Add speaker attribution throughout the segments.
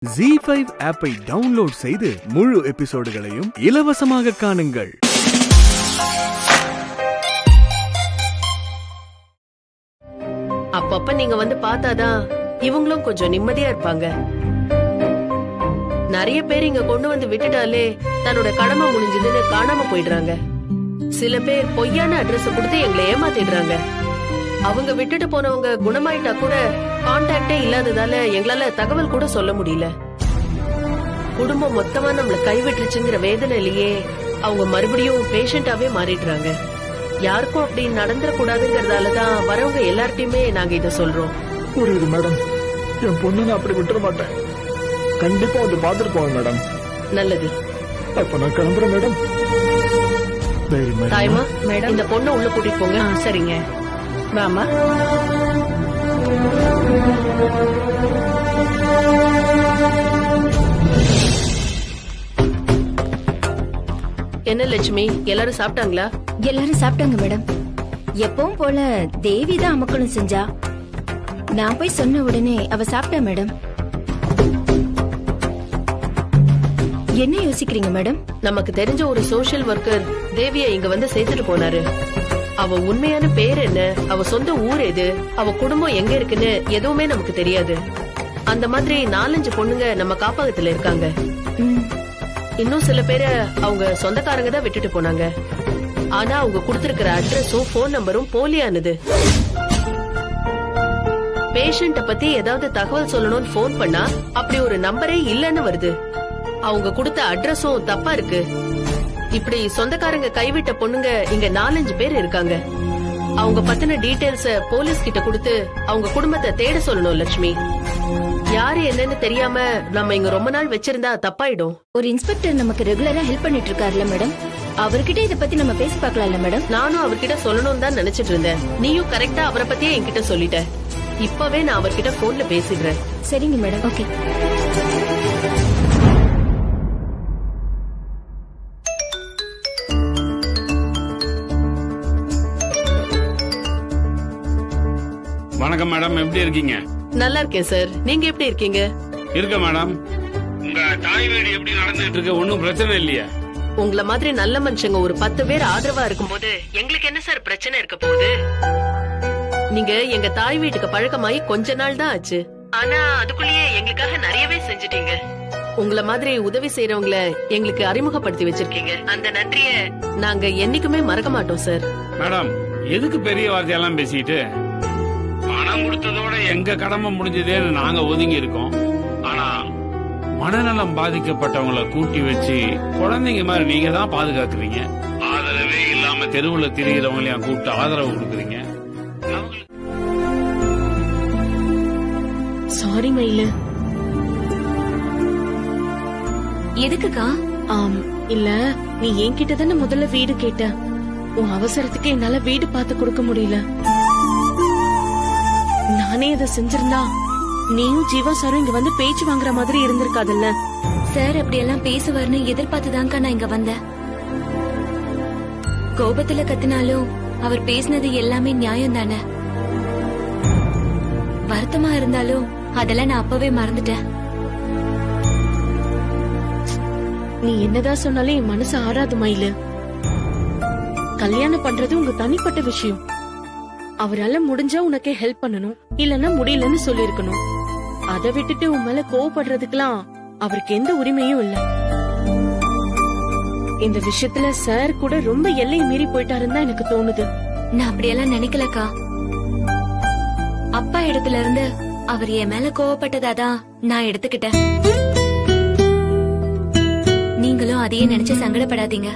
Speaker 1: ZEE5 ஆப்பை download செய்து முழு எபிசோடுகளையும் இலவசமாக காணுங்கள்.
Speaker 2: அப்பப்ப நீங்க வந்து பார்த்தாதான் இவங்களும் கொஞ்சம் நிம்மதியா இருப்பாங்க. நிறைய பேர் இங்க கொண்டு வந்து விட்டுட்டாலே தன்னோட கடமை முடிஞ்சதுன்னு காணாம போயிடுறாங்க. சில பேர் பொய்யான அட்ரஸ் கொடுத்து எங்களை ஏமாத்திடுறாங்க. அவங்க விட்டுட்டு போனவங்க குணமாயிட்டா கூட கான்டாக்டே இல்லாததால எங்களால தகவல் கூட சொல்ல முடியல. குடும்பம் மொத்தமா நம்மள கைவிட்டுருச்சுங்கிற வேதனையிலேயே அவங்க மறுபடியும் பேஷண்டாவே மாறிடுறாங்க. யாருக்கும் அப்படி நடந்துடக்கூடாதுங்கிறதாலதான் வரவங்க எல்லார்ட்டையுமே நாங்க இத சொல்றோம்.
Speaker 3: புரியுது மேடம். என் பொண்ணு நான் அப்படி விட்டுற மாட்டேன். கண்டிப்பா வந்து பாத்துட்டு போவேன் மேடம்.
Speaker 2: நல்லது.
Speaker 3: அப்ப நான் கிளம்புறேன் மேடம்.
Speaker 2: தாய்மா, இந்த பொண்ணை உள்ள கூட்டிட்டு போங்க.
Speaker 4: சரிங்க. வாமா.
Speaker 2: என்ன லட்சுமி, எல்லாரும் சாப்பிட்டாங்களா?
Speaker 5: எல்லாரும் சாப்பிட்டாங்க மேடம். எப்பவும் போல தேவி தான் அமக்கணும் செஞ்சா. நான் போய் சொன்ன உடனே அவ சாப்பிட்டா மேடம். என்ன யோசிக்கிறீங்க மேடம்?
Speaker 2: நமக்கு தெரிஞ்ச ஒரு சோஷியல் ஒர்க்கர் தேவிய இங்க வந்து சேர்த்துட்டு போனாரு. அவ உண்மையான பேர் என்ன, அவ சொந்த ஊர் எது, அவ குடும்பம் எங்க இருக்குன்னு எதுவுமே நமக்கு தெரியாது. அந்த மாதிரி 4-5 பொண்ணுங்க நம்ம காப்பகத்துல இருக்காங்க. இன்னும் சில பேரை அவங்க சொந்தக்காரங்க தான் விட்டுட்டு போனாங்க. ஆனா அவங்க கொடுத்திருக்கிற அட்ரஸும் போன் நம்பரும் போலியானது. பேஷண்ட பத்தி ஏதாவது தகவல் சொல்லணும்னு போன் பண்ணா அப்படி ஒரு நம்பரே இல்லன்னு வருது. அவங்க கொடுத்த அட்ரஸும் தப்பா இருக்கு. இப்படி சொந்தக்காரங்க கைவிட்ட பொண்ணுங்க இங்க 4-5 பேர் இருக்காங்க. அவங்க பத்தின டீடைல்ஸ போலீஸ் கிட்ட கொடுத்து அவங்க குடும்பத்தை தேட சொல்லணும் லட்சுமி. யாரு என்னன்னு தெரியாம நம்ம இங்க ரொம்ப நாள் வச்சிருந்தா தப்பாயிடும்.
Speaker 5: ஒரு இன்ஸ்பெக்டர் நமக்கு ரெகுலரா ஹெல்ப் பண்ணிட்டு இருக்காருல்ல மேடம், அவர்கிட்ட இத பத்தி நம்ம பேசி பார்க்கலாம்ல மேடம்?
Speaker 2: நானும் அவர்கிட்ட சொல்லணும்னு தான் நினைச்சிட்டு இருந்தேன். நீயும் கரெக்டா அவரை பத்தியே என்கிட்ட சொல்லிட்ட. இப்பவே நான் அவர்கிட்ட போன்ல பேசிடுறேன்.
Speaker 5: சரிங்க மேடம். ஓகே.
Speaker 6: வணக்கம் மேடம், எப்படி இருக்கீங்க?
Speaker 2: நல்லா இருக்கேன் சார். நீங்க எப்படி இருக்கீங்க?
Speaker 6: இருக்க மேடம். உங்க தாய் வீடு எப்படி நடந்துட்டு இருக்கு? ஒன்னும் பிரச்சனை இல்லையா?
Speaker 2: உங்கள மாதிரி நல்ல மனுஷங்க ஒரு 10 பேர் ஆதரவா இருக்கும்போது எங்களுக்கு என்ன சார் பிரச்சனை இருக்க போகுது? நீங்க எங்க தாய் வீட்டுக்கு பழக்கமாயி கொஞ்ச நாள் தான் ஆச்சு. ஆனா அதுக்குள்ளேயே எங்களுக்காக நிறையவே செஞ்சுட்டீங்க. உங்கள மாதிரி உதவி செய்யறவங்கள எங்களுக்கு அறிமுகப்படுத்தி வச்சிருக்கீங்க. அந்த நன்றிய நாங்க என்னைக்குமே மறக்க மாட்டோம் சார்.
Speaker 6: மேடம், எதுக்கு பெரிய வார்த்தையெல்லாம் பேசிட்டு? பணம் கொடுத்ததோட எங்க கடமை முடிஞ்சதேன்னு நாங்க ஒதுங்கி இருக்கோம். ஆனா மனநலம் பாதிக்கப்பட்டவங்களை கூட்டி வச்சு குழந்தைங்க மாதிரி நீங்க தான் பாதுகாக்கிறீங்க. ஆதரவே இல்லாம தெருவுல திரிகிறவங்களையும் கூப்பிட்டு ஆதரவு கொடுக்குறீங்க.
Speaker 2: சாரி மயிலு.
Speaker 5: எதுக்குக்கா?
Speaker 4: இல்ல, நீ என்கிட்ட தானே முதல்ல வீடு கேட்ட. உன் அவசரத்துக்கு என்னால வீடு பார்த்து கொடுக்க முடியல. நானே அதை செஞ்சிருந்தா நீயும் ஜீவா சாரும் இங்க வந்து பேச்சு வாங்குற மாதிரி இருந்திருக்காதுல்ல.
Speaker 5: சார் அப்படி எல்லாம் பேசுவார்னு எதிர்பார்த்துதான்க்கா நான் இங்க வந்தேன். கோபத்துல கத்தினாலும் அவர் பேசினது எல்லாமே நியாயம் தானே. வருத்தமா இருந்தாலும் அதெல்லாம் நான் அப்பவே மறந்துட்டேன்.
Speaker 4: நீ என்னதான் சொன்னாலும் என் மனசு ஆறாது மயிலு. கல்யாணம் பண்றது உங்க தனிப்பட்ட விஷயம். அவரால முடிஞ்சா உனக்கே ஹெல்ப் பண்ணணும், இல்லன்னா முடியலன்னு சொல்லிருக்கணும். அதை விட்டுட்டு உன் மேல கோவப்படுறதுக்கெல்லாம் அவருக்கு எந்த உரிமையும் இல்ல. இந்த விஷயத்துல சார் கூட ரொம்ப எல்லை மீறி போயிட்டாருன்னு தான் எனக்கு தோணுது.
Speaker 5: நான் அப்படியெல்லாம் நினைக்கலக்கா. அப்பா இடத்துல இருந்து அவர் என் மேல கோவப்பட்டதாதான் நான் எடுத்துக்கிட்டேன். நீங்களும் அதையே நினைச்சு சங்கடப்படாதீங்க.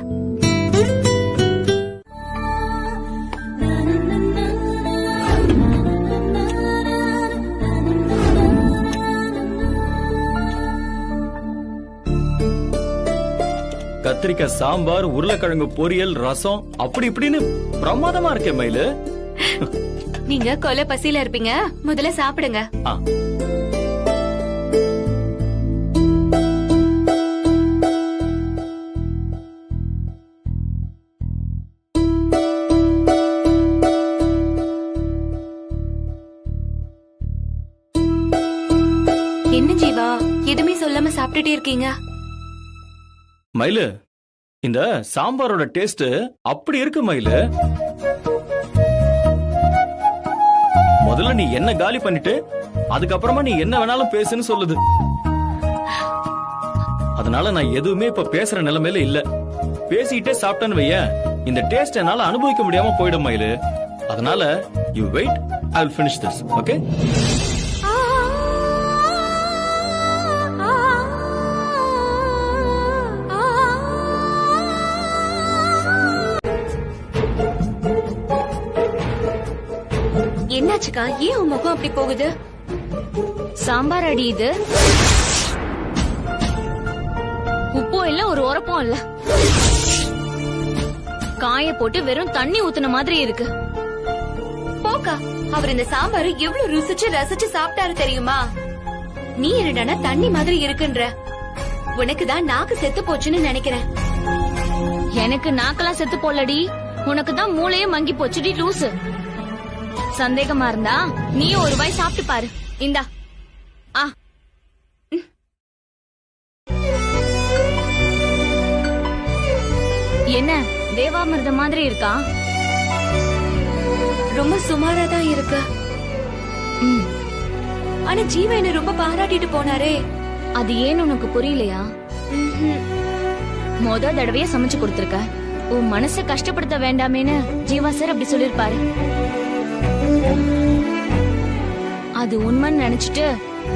Speaker 7: கத்திரிக்காய் சாம்பார், உருளைக்கிழங்கு பொரியல், ரசம், அப்படி இப்படின்னு பிரமாதமா இருக்கே மயிலு.
Speaker 5: நீங்க கொலை பசியில இருப்பீங்க, முதல்ல சாப்பிடுங்க. என்ன ஜீவா, எதுவுமே
Speaker 8: சொல்லாம சாப்பிட்டுட்டே இருக்கீங்க?
Speaker 7: மயிலு, இந்த சாம்பாரோட டேஸ்ட் அப்படி இருக்கு மயிலு. முதல்ல நீ என்ன காலி பண்ணிட்டு அதுக்கப்புறமா நீ என்ன வேணாலும் பேசுன்னு சொல்லுது. அதனால நான் எதுவுமே இப்ப பேசுற நிலைமையில இல்ல. பேசிக்கிட்டே சாப்பிட்டேன்னு வைய, இந்த டேஸ்ட் என்னால அனுபவிக்க முடியாம போயிடும் மயிலு. அதனால you wait, I will finish this, okay?
Speaker 8: என்னாச்சுக்கா? ஏன் உன் முகம் அப்படி போகுது?
Speaker 5: சாம்பார் அடி இது. உப்பும் இல்ல, ஒரு உரப்பும் இல்ல. காய போட்டு வெறும் தண்ணி ஊத்துன மாதிரி இருக்கு.
Speaker 8: போக்கா, அவர் இந்த சாம்பார் எவ்வளவு ருசிச்சு ரசிச்சு சாப்பிட்டாரு தெரியுமா? நீ என்னடா தண்ணி மாதிரி இருக்குன்ற. உனக்கு தான் நாக்கு செத்து போச்சுன்னு நினைக்கிறேன்.
Speaker 5: எனக்கு நாக்கெல்லாம் செத்து போலடி, உனக்கு தான் மூளையே மங்கி போச்சுடி லூசு. சந்தேகமா இருந்தா நீயும் ஒரு வாய் சாப்பிட்டு பாரு. இந்தா. ஆ, என்ன தேவாமிர்தம் மாதிரி இருக்கா?
Speaker 8: ரொம்ப சுமாரா தான் இருக்கு. ஆனா ஜீவா என்ன ரொம்ப பாராட்டிட்டு போனாரே.
Speaker 5: அது ஏன்னு உனக்கு புரியலையா? மொத தடவையா சமைச்சு கொடுத்திருக்க. உன் மனசை கஷ்டப்படுத்த வேண்டாமேன்னு ஜீவா சார் அப்படி சொல்லிருப்பாரு. அது உண்மைன்னு நினைச்சிட்டு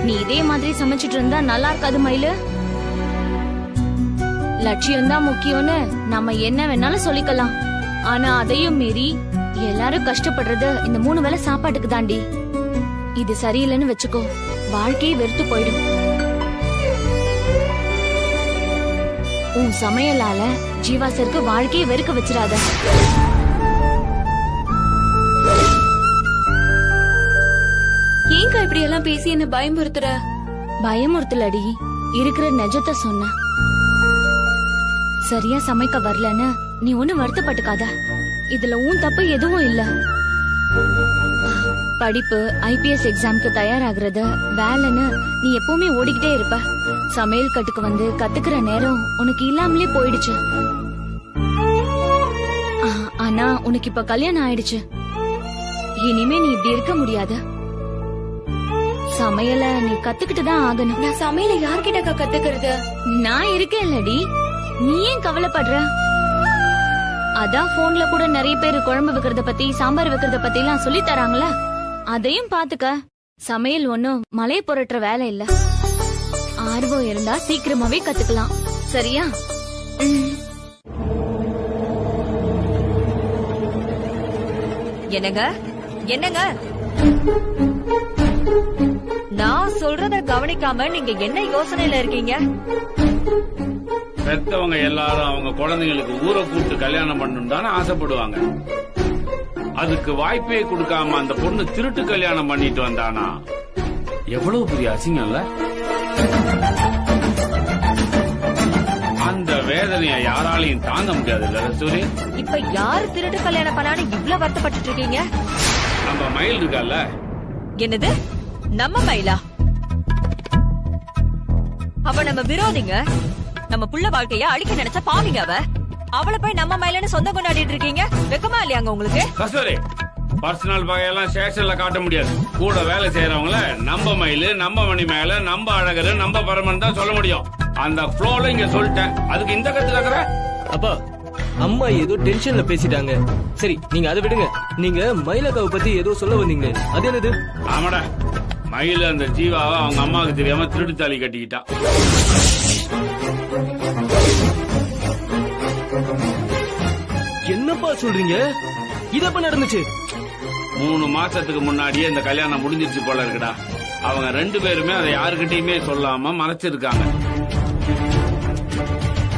Speaker 5: நீ இதே மாதிரி சமைச்சிட்டு இருந்தா நல்லா இருக்காது மயிலு. லட்சியம் தான் முக்கியம்னு நம்ம என்ன வேணாலும் சொல்லிக்கலாம். ஆனா அதையும் மீறி எல்லாரும் கஷ்டப்படுறது இந்த 3 வேளை சாப்பாட்டுக்கு தாண்டி. இது சரியில்லைன்னு வச்சுக்கோ, வாழ்க்கையே வெறுத்து போயிடும். உன் சமையலால ஜீவா சருக்கு வாழ்க்கையை வெறுக்க வச்சிடாத.
Speaker 8: ஏங்கா இப்படி எல்லாம் பேசி என்ன பயமுறுத்துற?
Speaker 5: பயமுறுத்தலடி, இருக்கிற நிஜத்தை சொன்ன. சரியா சமைக்க வரலன்னு நீ ஒண்ணு வருத்தப்பட்டுக்காத. இதுல உன் தப்பு எதுவும் இல்ல. படிப்பு, IPS எக்ஸாம்க்கு தயாராகிறது, வேலைன்னு நீ எப்பவுமே ஓடிக்கிட்டே இருப்ப. சமையல் கட்டுக்கு வந்து கத்துக்கிற நேரம் உனக்கு இல்லாமலே போயிடுச்சு. ஆனா உனக்கு இப்ப கல்யாணம் ஆயிடுச்சு. இனிமே நீ இப்படி இருக்க முடியாது. சமையல நீ கத்துக்கிட்டு தான் ஆகணும்.
Speaker 8: நான் சமையல யார்கிட்ட கத்துக்கிறது?
Speaker 5: நான் இருக்கேன் இல்லடி, நீ ஏன் கவலைப்படுற? அதான் போன்ல கூட நிறைய பேர் குழம்பு வைக்கிறத பத்தி, சாம்பார் வைக்கிறத பத்தி எல்லாம் சொல்லி தராங்கள. அதையும் பாத்துக்க. சமையல் ஒண்ணும் மலையை புரட்டுற வேலை இல்ல. ஆர்வம் இருந்தா சீக்கிரமாவே கத்துக்கலாம். சரியா?
Speaker 9: என்னங்க என்னங்க, நான் சொல்றத கவனிக்காம நீங்க என்ன யோசனையில இருக்கீங்க?
Speaker 6: பெத்தவங்க எல்லாரும் அவங்க குழந்தைங்களுக்கு ஊரை கூட்டு கல்யாணம் பண்ணணும் தானே ஆசைப்படுவாங்க. அதுக்கு வாய்ப்பே கொடுக்காம அந்த பொண்ணு திருட்டு கல்யாணம் பண்ணிட்டு வந்தானா எவ்வளவு பெரிய அசிங்கம்ல. அந்த வேதனைய யாராலையும் தாங்க முடியாது இல்ல கஸ்தூரி?
Speaker 9: இப்ப யாரு திருட்டு கல்யாணம் பண்ணான்னு இவ்வளவு வருத்தப்பட்டு இருக்கீங்க?
Speaker 6: நம்ம மயில் இருக்கால.
Speaker 9: என்னது நம்ம மயிலா? அவ நம்ம விரோதிங்க. நம்ம புள்ள வாழ்க்கைய அழிக்க நினைச்ச பாவிங்க அவ. அவளை போய் நம்ம மயிலன்னு சொந்த கொண்டாடிட்டு இருக்கீங்க. வெக்கமா இல்லையாங்க உங்களுக்கு?
Speaker 6: கஸ்தூரி, பர்சனல் பகையெல்லாம் ஸ்டேஷன்ல காட்ட முடியாது. கூட வேலை செய்யறவங்கள நம்ம மயிலு, நம்ம மணி மேல, நம்ம அழகரு, நம்ம பரமன் தான் சொல்ல முடியும். அந்த ஃப்ளோல இங்க சொல்லிட்டேன். அதுக்கு இந்த கத்து கத்துற?
Speaker 10: அப்பா, அம்மா ஏதோ டென்ஷன்ல பேசிட்டாங்க. சரி, நீங்க அதை விடுங்க. நீங்க மயிலக்காவை பத்தி ஏதோ சொல்ல வந்தீங்க, அது என்னது?
Speaker 6: ஆமாடா, மயில அந்த ஜீவாவை அவங்க அம்மாவுக்கு தெரியாம திருடு தாலி கட்டிக்கிட்டா.
Speaker 10: என்னப்பா சொல்றீங்க? இதப்ப நடந்துச்சு?
Speaker 6: 3 மாசத்துக்கு முன்னாடியே இந்த கல்யாணம் முடிஞ்சிருச்சு போல இருக்குடா. அவங்க 2 பேருமே அதை யாருக்கிட்டயுமே சொல்லாம மறைச்சிருக்காங்க.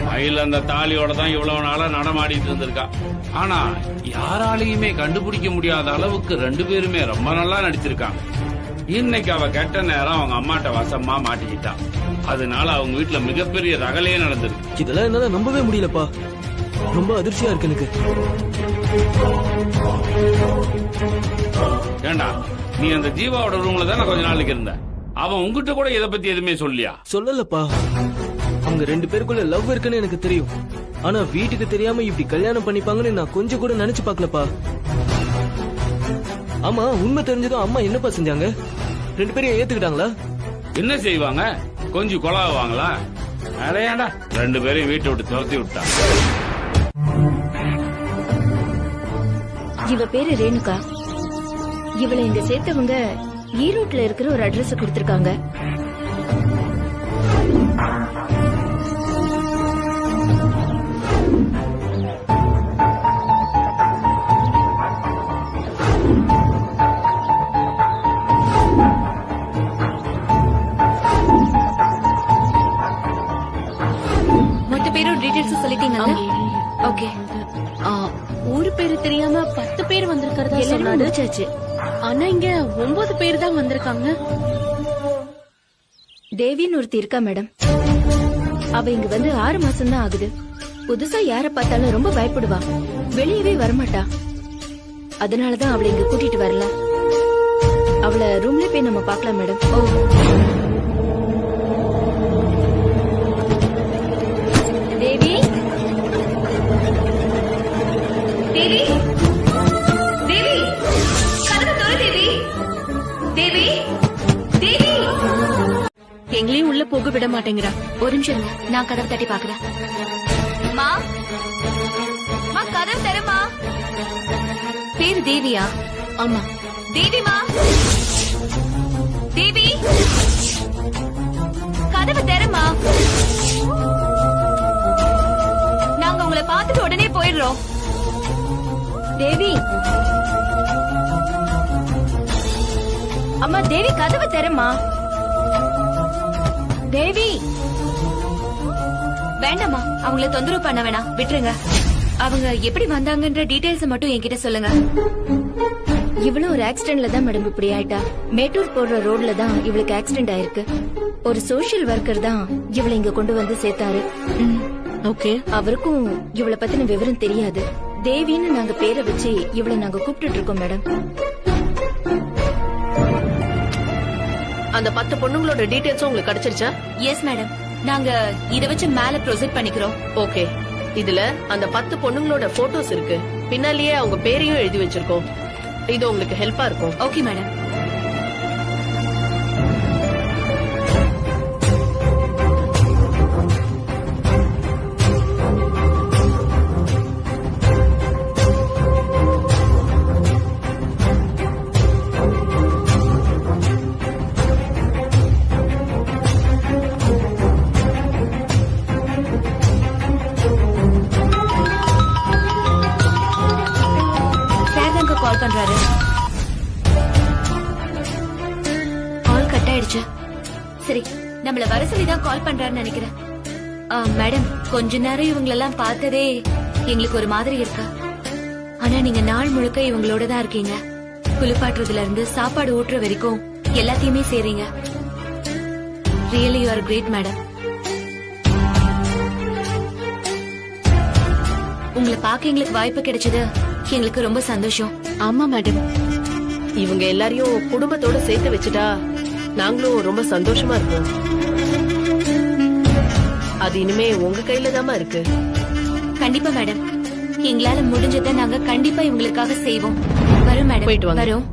Speaker 6: மயில் அந்த தாலியோட தான் இவ்வளவு நாளா நடமாடிட்டு இருந்திருக்கா. ஆனா யாராலையுமே கண்டுபிடிக்க முடியாத அளவுக்கு 2 பேருமே ரொம்ப நல்லா நடிச்சிருக்காங்க. இன்னைக்கு அவ கெட்ட நேரம் அவங்க அம்மாட்ட வசமா மாட்டிக்கிட்டா. அதனால அவங்க வீட்டுல மிகப்பெரிய ரகலையே நடந்திருக்கு.
Speaker 10: இதெல்லாம் என்னால நம்பவே முடியலப்பா. ரொம்ப அதிர்ச்சியா இருக்கு எனக்கு.
Speaker 6: ஏண்டா, நீ அந்த ஜீவாவோட ரூம்ல தானே கொஞ்ச நாளைக்கு இருந்த? அவன் உங்ககிட்ட கூட இத பத்தி எதுவுமே சொல்லியா?
Speaker 10: சொல்லலப்பா. அவங்க 2 பேருக்குள்ள லவ் இருக்குன்னு எனக்கு தெரியும். ஆனா வீட்டுக்கு தெரியாம இப்படி கல்யாணம் பண்ணிப்பாங்கன்னு நான் கொஞ்சம் கூட நினைச்சு பார்க்கலப்பா. ஆமா, உண்மை தெரிஞ்சதும் அம்மா என்னப்பா செஞ்சாங்க? 2 பேரையும் ஏத்துக்கிட்டாங்களா?
Speaker 6: என்ன செய்வாங்க? கொஞ்சம் கொலாவாங்களா? அடையாடா 2 பேரையும் வீட்டை விட்டு துரத்தி விட்டாங்க.
Speaker 5: இவ பேரு ரேணுகா. இவளை இங்க சேர்த்தவங்க ஈரோட்ல இருக்கிற ஒரு அட்ரஸ் கொடுத்திருக்காங்க.
Speaker 8: மொத்த பேரும் டீடைல்ஸ் சொல்லிட்டீங்க. ஓகே.
Speaker 4: ஊரு பேரு தெரியாம 10 பேர் வந்திருக்கிறதா சொன்னாரு. ஆனா இங்க 9 பேர் தான் வந்திருக்காங்க.
Speaker 5: தேவின்னு ஒருத்தி இருக்கா மேடம். அவ இங்க வந்து 6 மாசம் தான் ஆகுது. புதுசா யார பார்த்தாலும் ரொம்ப பயப்படுவா, வெளியவே வரமாட்டா. அதனாலதான் அவளை இங்க கூட்டிட்டு வரல. அவளை ரூம்ல போய் நம்ம பார்க்கலாம் மேடம். ஓ, தேவி,
Speaker 8: தேவி, தேவி, கதவு திற தேவி, தேவி, தேவி.
Speaker 4: எங்களையும் உள்ள போக விட மாட்டேங்கிறா.
Speaker 5: ஒரு நிமிஷம் இருங்க, நான் கதவை தட்டி பாக்குறேன்.
Speaker 8: மா, மா கதவு திறமா. பேரு தேவியா?
Speaker 4: ஆமா.
Speaker 8: தேவிமா, தேவி, கதவு திறமா. நாங்க உங்களை பார்த்துட்டு உடனே போயிடுறோம்.
Speaker 5: தேவி, அம்மா தேவி கதவை திறமா. தேவி,
Speaker 8: வேண்டாமா, அவங்கள தொந்தரவு பண்ண வேணாம், விட்டுருங்க. அவங்க எப்படி வந்தாங்கன்ற டீடைல்ஸ் மட்டும் என்கிட்ட சொல்லுங்க.
Speaker 5: இவ்வளவு ஒரு ஆக்சிடென்ட்ல தான் மேடம் இப்படி ஆயிட்டா. மேட்டூர் போடுற ரோட்ல தான் இவளுக்கு ஆக்சிடென்ட் ஆயிருக்கு. ஒரு சோஷியல் ஒர்க்கர் தான் இவளை இங்க கொண்டு வந்து சேர்த்தாரு.
Speaker 4: ஓகே.
Speaker 5: அவருக்கும் இவளை பத்தின விவரம் தெரியாது. தேவின்னு நாங்க பேரை வச்சு இவளை நாங்க கூப்பிட்டு இருக்கோம் மேடம்.
Speaker 2: அந்த 10 பொண்ணுங்களோட டீடைல்ஸும் உங்களுக்கு கிடைச்சிருச்சா?
Speaker 8: எஸ் மேடம், நாங்க இத வச்சு மேல ப்ரொசீட் பண்ணிக்கிறோம்.
Speaker 2: ஓகே. இதுல அந்த 10 பொண்ணுங்களோட போட்டோஸ் இருக்கு. பின்னாலேயே அவங்க பேரையும் எழுதி வச்சிருக்கோம். இது உங்களுக்கு ஹெல்ப்பா இருக்கும்.
Speaker 8: Okay madam. கால் பண்றாரு. கால் கட் ஆயிடுச்சு. சரி, நம்மள வர சொல்லிதான் கால் பண்றாருன்னு நினைக்கிறேன். மேடம், கொஞ்ச நேரம் இவங்களெல்லாம் பார்த்ததே எங்களுக்கு ஒரு மாதிரி இருக்கா. ஆனா நீங்க நாள் முழுக்க இவங்களோட தான் இருக்கீங்க. குளிப்பாட்டுறதுல இருந்து சாப்பாடு ஊட்டுற வரைக்கும் எல்லாத்தையுமே செய்றீங்க. Really you are great madam. உங்களை பார்க்க எங்களுக்கு வாய்ப்பு கிடைச்சது எங்களுக்கு ரொம்ப சந்தோஷம்.
Speaker 4: ஆமா மேடம்.
Speaker 2: இவங்க எல்லாரையும் குடும்பத்தோட சேர்த்து வச்சுட்டா நாங்களும் ரொம்ப சந்தோஷமா இருப்போம். அது இனிமே உங்க கையில தாமா இருக்கு.
Speaker 8: கண்டிப்பா மேடம், எங்களால முடிஞ்சதை நாங்க கண்டிப்பா இவங்களுக்காக செய்வோம். வரும் மேடம்.
Speaker 2: போயிட்டு வாங்க.
Speaker 8: வரும்.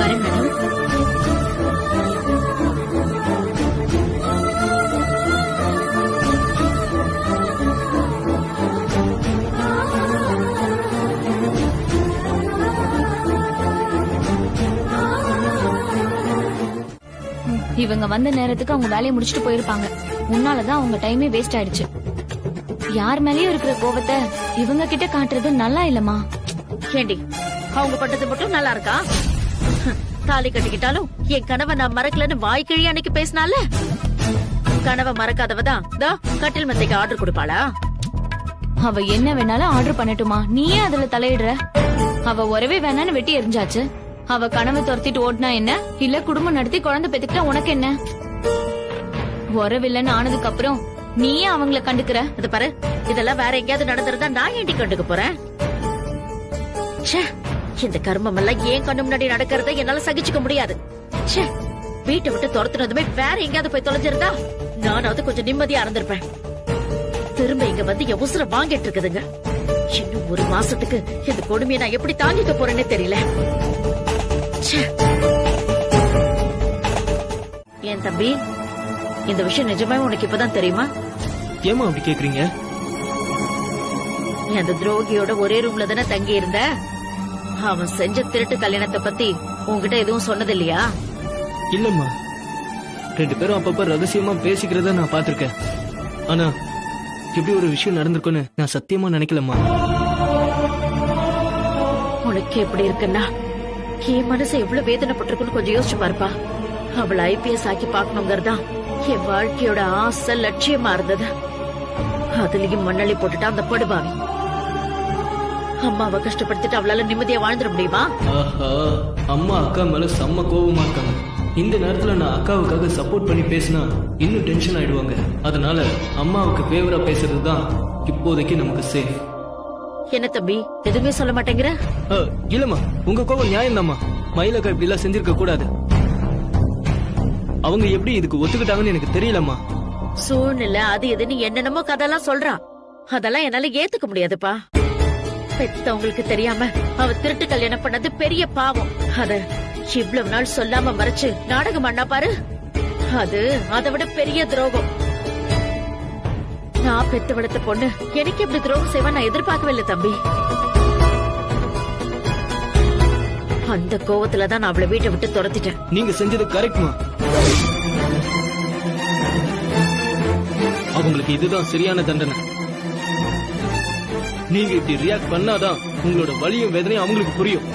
Speaker 5: வரேன் மேடம். இவங்க வந்த நேரத்துக்கு அவங்க வேலையை முடிச்சுட்டு போயிருப்பாங்க. முன்னாலதான் அவங்க டைமே வேஸ்ட் ஆயிடுச்சு. யார் மேலயும் இருக்கிற கோவத்தை இவங்க கிட்ட காட்டுறது நல்லா இல்லமா?
Speaker 11: ஏண்டி, அவங்க பட்டது மட்டும் நல்லா இருக்கா? தாலி கட்டிக்கிட்டாலும் என் கனவை நான் மறக்கலன்னு வாய்க்கிழி அன்னைக்கு பேசினால, கனவை மறக்காதவதான் கட்டில் மெத்தைக்கு ஆர்டர் கொடுப்பாளா?
Speaker 5: அவ என்ன வேணாலும் ஆர்டர் பண்ணட்டுமா, நீயே அதுல தலையிடுற? அவ உறவே வேணான்னு வெட்டி எரிஞ்சாச்சு. அவ கனவை துரத்திட்டு ஓட்டினா என்ன, இல்ல குடும்பம் நடத்தி குழந்தை பெத்துக்கிட்டா உனக்கு என்ன? உறவில்லன்னு ஆனதுக்கு அப்புறம் நீயே அவங்கள கண்டுக்கிற.
Speaker 11: அது பாரு, இதெல்லாம் வேற எங்கேயாவது நடந்திருந்தா நான் ஏண்டி கண்டுக்க போறேன்? இந்த கர்மம் எல்லாம் ஏன் கண்ணு முன்னாடி நடக்கிறத என்னால சகிச்சுக்க முடியாது. ச்சே, வீட்டை விட்டு துரத்துனதுமே வேற எங்கேயாவது போய் தொலைஞ்சிருந்தா நானாவது கொஞ்சம் நிம்மதியா இருந்திருப்பேன். திரும்ப இங்க வந்து என் உசுர வாங்கிட்டு இருக்குதுங்க. இன்னும் ஒரு மாசத்துக்கு இந்த கொடுமையை நான் எப்படி தாங்கிக்க போறேன்னே தெரியல. ச்சே. என் தம்பி, இந்த விஷயம் நிஜமாவே உனக்கு இப்பதான் தெரியுமா?
Speaker 10: ஏமா அப்படி கேக்குறீங்க?
Speaker 11: நீ அந்த துரோகியோட ஒரே ரூம்ல தானே தங்கி இருந்த. அவன் செஞ்ச திருட்டு கல்யாணத்தை பத்தி உன்கிட்ட எதுவும் சொன்னது இல்லையா?
Speaker 10: இல்லம்மா, 2 பேரும் அப்பப்ப ரகசியமா பேசிக்கிறத நான் பாத்திருக்கேன். ஆனா இப்படி ஒரு விஷயம் நடந்திருக்குன்னு நான் சத்தியமா நினைக்கலம்மா.
Speaker 11: உனக்கு எப்படி இருக்குன்னா என் மனசு எவ்வளவு வேதனைப்பட்டிருக்குன்னு கொஞ்சம் யோசிச்சு பாருப்பா. அவளை IPS ஆக்கி பாக்கணுங்கிறதா என் வாழ்க்கையோட ஆசை லட்சியமா இருந்தது. அதுலயும் மண்ணள்ளி போட்டுட்டா அந்த படுபாவி. அம்மாவை கஷ்டப்படுத்திட்டு அவளால நிம்மதியா வாழ்ந்துட முடியுமா?
Speaker 10: ஆஹா, அம்மா அக்கா மேல செம்ம கோவமா இருக்காங்க. இந்த நேரத்துல நான் அக்காவுக்காக சப்போர்ட் பண்ணி பேசினா இன்னும் டென்ஷன் ஆயிடுவாங்க. அதனால அம்மாவுக்கு ஃபேவரா பேசுறது தான் இப்போதைக்கு நமக்கு சேஃப்.
Speaker 11: என்ன தம்பி, எதுவுமே சொல்ல மாட்டேங்கிற?
Speaker 10: இல்லம்மா, உங்க கோவம் நியாயம்தாம்மா. மயிலக்கா இப்படி எல்லாம் செஞ்சிருக்க கூடாது. அவங்க எப்படி இதுக்கு ஒத்துக்கிட்டாங்கன்னு எனக்கு தெரியலம்மா.
Speaker 11: சூழ்நிலை அது எதுன்னு என்னென்னமோ கதெல்லாம் சொல்றான். அதெல்லாம் என்னால ஏத்துக்க முடியாதுப்பா. பெத்தவங்களுக்கு தெரியாம அவ திருட்டு கல்யாணம் பண்ணது பெரிய பாவம். அத இவ்வளவு நாள் சொல்லாம மறைச்சு நாடகம் பண்ணா பாரு, அது அதை விட பெரிய துரோகம். நான் பெத்து வளர்த்த பொண்ணு எனக்கு எப்படி துரோகம் செய்வா நான் எதிர்பார்க்கவே இல்லை தம்பி. அந்த கோவத்துலதான் நான் அவளை வீட்டை விட்டு துரத்திட்டேன்.
Speaker 10: நீங்க செஞ்சது கரெக்ட்மா. அவங்களுக்கு இதுதான் சரியான தண்டனை. நீங்க இப்படி ரியாக்ட் பண்ணாதான் உங்களோட வலியும் வேதனையும் அவங்களுக்கு புரியும்.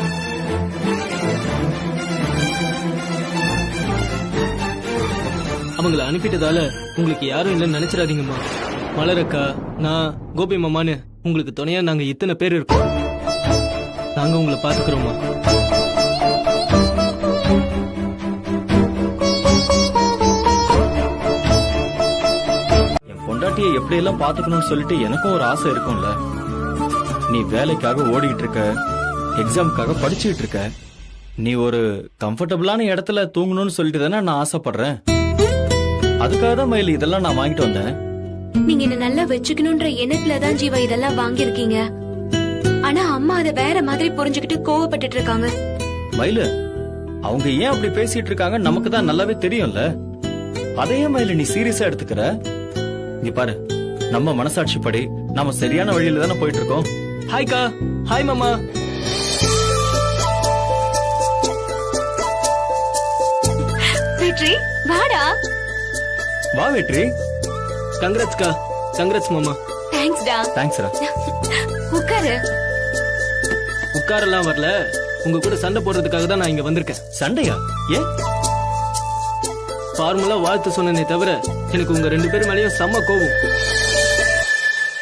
Speaker 10: அவங்கள அனுப்பிட்டதால உங்களுக்கு யாரும் இல்லைன்னு நினைச்சிடாதீங்கம்மா. மலரக்கா, நான், கோபி மாமான்னு உங்களுக்கு துணையா நாங்க இத்தனை பேர் இருக்கோம். நாங்க உங்களை பாத்துக்கிறோம்மா.
Speaker 7: என் பொண்டாட்டியை எப்படி எல்லாம் பாத்துக்கணும்னு சொல்லிட்டு எனக்கும் ஒரு ஆசை இருக்கும்ல. நீ வேலைக்காக ஓடிக்கிட்டு இருக்க, எக்ஸாமுக்காக படிச்சுக்கிட்டு இருக்க. நீ ஒரு கம்ஃபர்டபுளான இடத்துல தூங்கணும்னு சொல்லிட்டு தானே நான் ஆசைப்படுறேன். அதுக்காக தான் மயில் இதெல்லாம் நான் வாங்கிட்டு வந்தேன்.
Speaker 8: நீங்க என்ன நல்லா வச்சுக்கணும்ன்ற எண்ணத்துலதான் ஜீவா இதெல்லாம் வாங்கியிருக்கீங்க. ஆனா அம்மா அதை வேற மாதிரி புரிஞ்சுக்கிட்டு கோவப்பட்டுட்டு இருக்காங்க.
Speaker 7: மயிலு, அவங்க ஏன் அப்படி பேசிட்டு இருக்காங்க நமக்கு தான் நல்லாவே தெரியும்ல. அதையே மயிலு நீ சீரியஸா எடுத்துக்கிற? இங்க பாரு, நம்ம மனசாட்சிப்படி நாம சரியான வழியில தானே போயிட்டு இருக்கோம்.
Speaker 10: ஹாய்க்கா. ஹாய் மாமா.
Speaker 8: வெற்றி, வாடா.
Speaker 7: வா வெற்றி.
Speaker 10: கங்க்ராட்ஸ்க்கா. கங்க்ராட்ஸ் மாமா.
Speaker 8: தேங்க்ஸ்டா.
Speaker 7: தேங்க்ஸ்ரா.
Speaker 8: உட்காரு.
Speaker 10: உட்காரெல்லாம் வரல, உங்க கூட சண்டை போடுறதுக்காக தான் நான் இங்க வந்திருக்கேன்.
Speaker 7: சண்டையா? ஏன்?
Speaker 10: ஃபார்முலா வாழ்த்து சொன்னனே தவிர எனக்கு உங்க 2 பேரும் மேலயும் செம்ம கோவம்.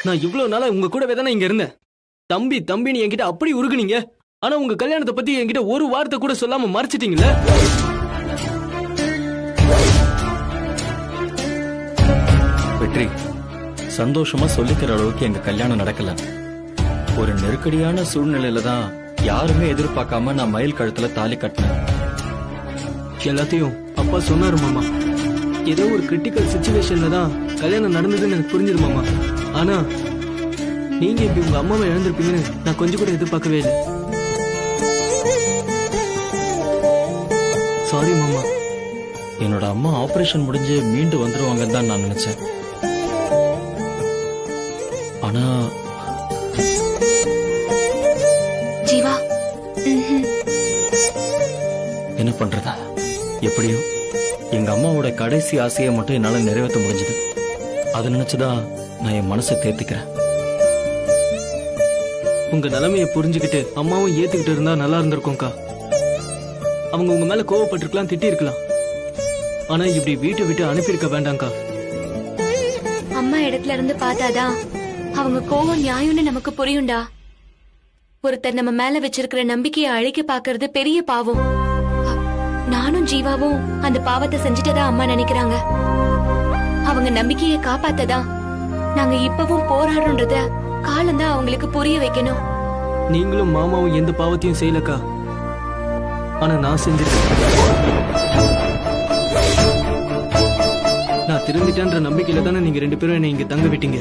Speaker 10: நான் இவ்வளவு நாளா உங்க கூடவே தானே இங்க இருந்தேன். தம்பி தம்பின்னு என்கிட்ட அப்படி உருகுனீங்க. ஆனா உங்க கல்யாணத்தை பத்தி என்கிட்ட ஒரு வார்த்தை கூட சொல்லாம மறைச்சிட்டீங்கல்ல.
Speaker 7: வெற்றி, சந்தோஷமா சொல்லிக்கிற அளவுக்கு எங்க கல்யாணம் நடக்கல. ஒரு நெருக்கடியான சூழ்நிலையில தான் யாருமே எதிர்பார்க்காம நான் மயில் கழுத்துல தாலி கட்டினேன்.
Speaker 10: எல்லாத்தையும் அப்பா சொன்னாரு மாமா. ஏதோ ஒரு கிரிட்டிக்கல் சிச்சுவேஷன்ல தான் கல்யாணம் நடந்ததுன்னு எனக்கு புரிஞ்சிரு மாமா. ஆனா நீங்க இப்படி உங்க அம்மாவை இழந்திருப்பீங்கன்னு நான் கொஞ்சம் கூட எதிர்பார்க்கவே இல்லை. சாரி மாமா.
Speaker 7: என்னோட அம்மா ஆபரேஷன் முடிஞ்சு மீண்டு வந்துருவாங்கன்னு தான் நான் நினைச்சேன். ஆனா
Speaker 8: ஜீவா,
Speaker 7: என்ன பண்றதா? எப்படியோ எங்க அம்மாவோட கடைசி ஆசையை மட்டும் என்னால நிறைவேற்ற முடிஞ்சது. அதை நினைச்சுதான் நான் என் மனசை தேத்திக்கிறேன்.
Speaker 10: உங்க நிலைமையை புரிஞ்சுக்கிட்டு அம்மாவும் ஏத்துக்கிட்டு இருந்தா நல்லா இருந்திருக்கும்க்கா. அவங்க உங்க மேல கோவப்பட்டிருக்கலாம், திட்டி இருக்கலாம். ஆனா இப்படி வீட்டை விட்டு அனுப்பியிருக்க வேண்டாம்க்கா.
Speaker 8: அம்மா இடத்துல இருந்து பார்த்தாதான் அவங்க கோவம் நியாயம்னு நமக்கு புரியும்டா. ஒருத்தர் நம்ம மேல வச்சிருக்கிற நம்பிக்கையை அழிக்க பாக்குறது பெரிய பாவம். நானும் ஜீவாவும் அந்த பாவத்தை செஞ்சுட்டதா அம்மா நினைக்கிறாங்க. அவங்க நம்பிக்கையை காப்பாத்ததா நாங்க இப்பவும் போராடுறோன்றத காலம்தான் அவங்களுக்கு புரிய வைக்கணும்.
Speaker 10: நீங்களும் மாமாவும் எந்த பாவத்தையும் செய்யலக்கா. ஆனா நான் செஞ்சிருக்கேன். திருந்திட்டேன்ற நம்பிக்கையில தானே நீங்க 2 பேரும் என்னை இங்க தங்க விட்டீங்க.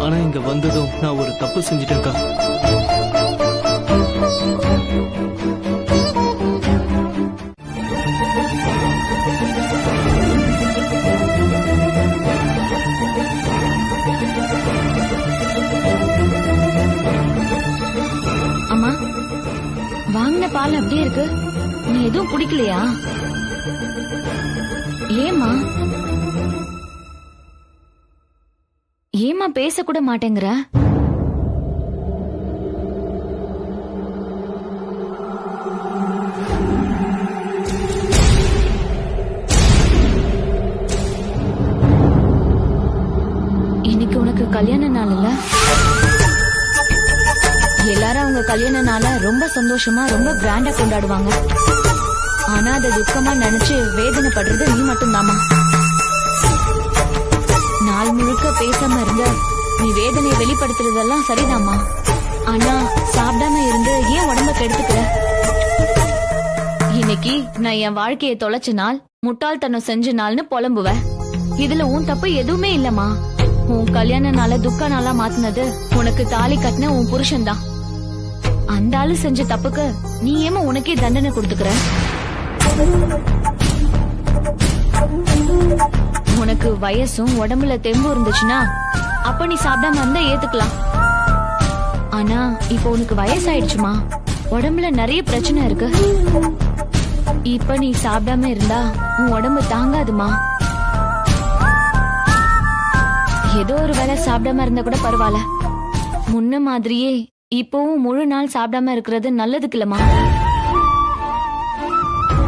Speaker 10: ஆனா இங்க வந்ததும் நான் ஒரு தப்பு செஞ்சிட்டேன்க்கா.
Speaker 5: அம்மா, வாங்கின பால் அப்படியே இருக்கு. நீ எதுவும் குடிக்கலையா? ஏமா ஏமா பேசக்கூட மாட்டேங்கிற? இன்னைக்கு உனக்கு கல்யாண நாள் இல்ல? எல்லாரும் அவங்க கல்யாண நாள ரொம்ப சந்தோஷமா ரொம்ப கிராண்டா கொண்டாடுவாங்க. ஆனா அதை துக்கமா நினைச்சு வேதனைப்படுறது நீ மட்டும்தாமா. நாள் முழுக்க பேசாம இருந்த நீ வேதனையை வெளிப்படுத்துறதெல்லாம் சரிதாமா. ஆனா சாப்பிடாம இருந்து ஏன் உடம்ப கெடுத்துக்கிற? இன்னைக்கு நான் என் வாழ்க்கையை தொலைச்ச நாள், முட்டாள்தனம் செஞ்ச நாள்னு புலம்புவ. இதுல உன் தப்பு எதுவுமே இல்லம்மா. உன் கல்யாண நாள துக்க நாளா மாத்தினது உனக்கு தாலி கட்டின உன் புருஷன் தான். அந்த ஆளு செஞ்ச தப்புக்கு நீ ஏமா உனக்கே தண்டனை கொடுத்துக்கிற? உனக்கு வயசும் உடம்புல தெம்பு இருந்துச்சுன்னா அப்ப நீ சாப்பிடாம இருந்தா ஏத்துக்கலாம். ஆனா இப்ப உனக்கு வயசாயிடுச்சுமா, உடம்புல நிறைய பிரச்சனை இருக்கு. இப்ப நீ சாப்பிடாம இருந்தா உன் உடம்பு தாங்காதுமா. ஏதோ ஒரு வேளை சாப்பிடாம இருந்தா கூட பரவாயில்ல. முன்ன மாதிரியே இப்பவும் முழு நாள் சாப்பிடாம இருக்கிறது நல்லதுக்கு இல்லம்மா.